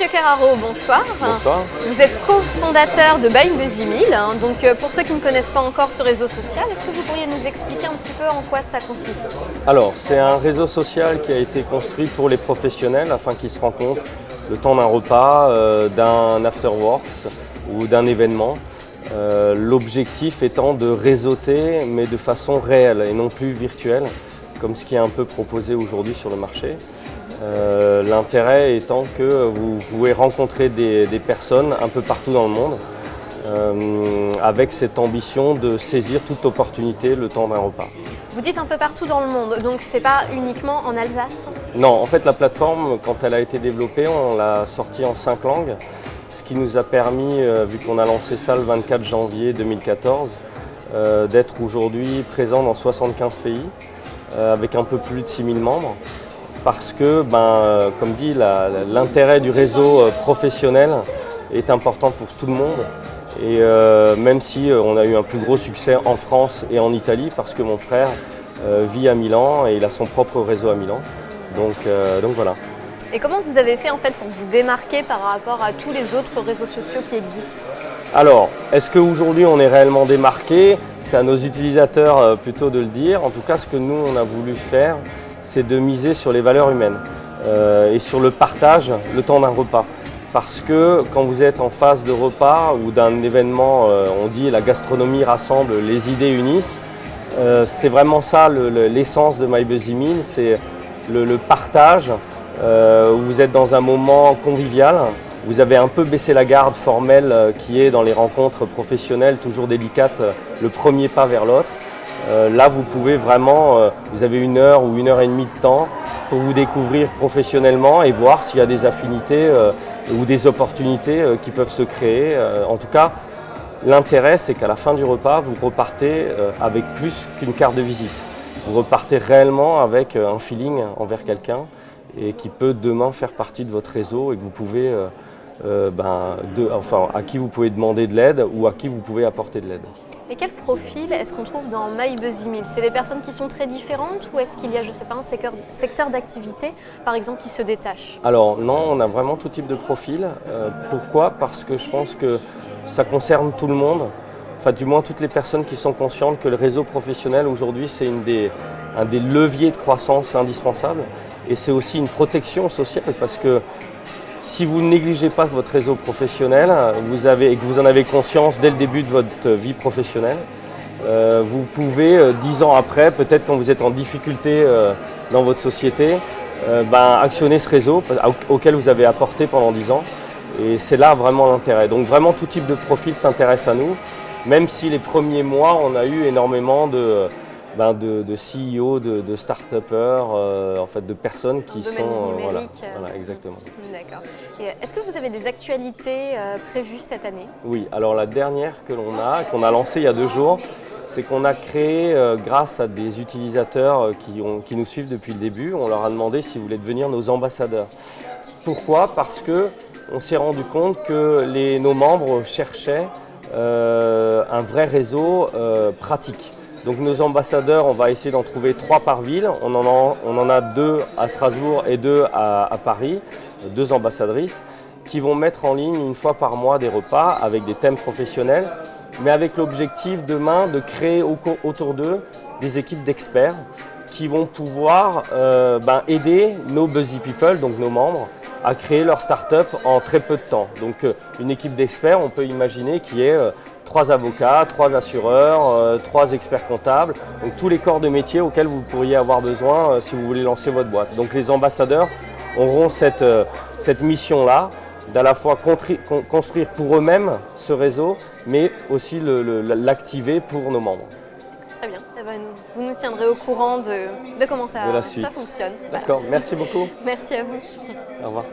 Monsieur Carraro, bonsoir. Bonsoir. Vous êtes cofondateur de Buy Buzzy Meal. Donc pour ceux qui ne connaissent pas encore ce réseau social, est-ce que vous pourriez nous expliquer un petit peu en quoi ça consiste? Alors, c'est un réseau social qui a été construit pour les professionnels afin qu'ils se rencontrent le temps d'un repas, d'un afterworks ou d'un événement. L'objectif étant de réseauter, mais de façon réelle et non plus virtuelle, comme ce qui est un peu proposé aujourd'hui sur le marché. L'intérêt étant que vous pouvez rencontrer des personnes un peu partout dans le monde avec cette ambition de saisir toute opportunité le temps d'un repas. Vous dites un peu partout dans le monde, donc c'est pas uniquement en Alsace? Non, en fait la plateforme, quand elle a été développée, on l'a sortie en 5 langues, ce qui nous a permis, vu qu'on a lancé ça le 24 janvier 2014, d'être aujourd'hui présent dans 75 pays, avec un peu plus de 6000 membres. Parce que, comme dit, l'intérêt du réseau professionnel est important pour tout le monde. Et même si on a eu un plus gros succès en France et en Italie, parce que mon frère vit à Milan et il a son propre réseau à Milan. Donc voilà. Et comment vous avez fait en fait pour vous démarquer par rapport à tous les autres réseaux sociaux qui existent? Alors, est-ce qu'aujourd'hui on est réellement démarqué? C'est à nos utilisateurs plutôt de le dire. En tout cas, ce que nous on a voulu faire, c'est de miser sur les valeurs humaines et sur le partage, le temps d'un repas. Parce que quand vous êtes en phase de repas ou d'un événement, on dit la gastronomie rassemble, les idées unissent. C'est vraiment ça l'essence de My Buzzy Meal, c'est le partage, où vous êtes dans un moment convivial. Vous avez un peu baissé la garde formelle qui est dans les rencontres professionnelles, toujours délicate, le premier pas vers l'autre. Là, vous pouvez vraiment, vous avez 1 heure ou 1 heure et demie de temps pour vous découvrir professionnellement et voir s'il y a des affinités ou des opportunités qui peuvent se créer. En tout cas, l'intérêt, c'est qu'à la fin du repas, vous repartez avec plus qu'une carte de visite. Vous repartez réellement avec un feeling envers quelqu'un et qui peut demain faire partie de votre réseau et que vous pouvez, à qui vous pouvez demander de l'aide ou à qui vous pouvez apporter de l'aide. Et quel profil est-ce qu'on trouve dans My Buzzy Meal? C'est des personnes qui sont très différentes ou est-ce qu'il y a, je sais pas, un secteur d'activité, par exemple, qui se détache? Alors non, on a vraiment tout type de profil. Pourquoi? Parce que je pense que ça concerne tout le monde, enfin du moins toutes les personnes qui sont conscientes que le réseau professionnel aujourd'hui c'est un des leviers de croissance indispensables et c'est aussi une protection sociale parce que si vous ne négligez pas votre réseau professionnel et que vous en avez conscience dès le début de votre vie professionnelle, vous pouvez, 10 ans après, peut-être quand vous êtes en difficulté dans votre société, actionner ce réseau auquel vous avez apporté pendant 10 ans. Et c'est là vraiment l'intérêt. Donc vraiment tout type de profil s'intéresse à nous, même si les premiers mois, on a eu énormément de CEO, de start-upers, en fait, de personnes qui sont… Voilà, exactement. D'accord. Et est-ce que vous avez des actualités prévues cette année? Oui, alors la dernière qu'on a lancée il y a 2 jours, c'est qu'on a créé, grâce à des utilisateurs qui nous suivent depuis le début, on leur a demandé s'ils voulaient devenir nos ambassadeurs. Pourquoi? Parce qu'on s'est rendu compte que nos membres cherchaient un vrai réseau pratique. Donc nos ambassadeurs, on va essayer d'en trouver 3 par ville. On en a 2 à Strasbourg et 2 à Paris, 2 ambassadrices, qui vont mettre en ligne 1 fois par mois des repas avec des thèmes professionnels, mais avec l'objectif demain de créer autour d'eux des équipes d'experts qui vont pouvoir aider nos Buzzy People, donc nos membres, à créer leur start-up en très peu de temps. Donc une équipe d'experts, on peut imaginer qu'il y ait 3 avocats, 3 assureurs, 3 experts comptables, donc tous les corps de métier auxquels vous pourriez avoir besoin si vous voulez lancer votre boîte. Donc les ambassadeurs auront cette mission-là d'à la fois construire pour eux-mêmes ce réseau, mais aussi l'activer pour nos membres. Très bien, vous nous tiendrez au courant de comment ça fonctionne. D'accord, merci beaucoup. Merci à vous. Au revoir.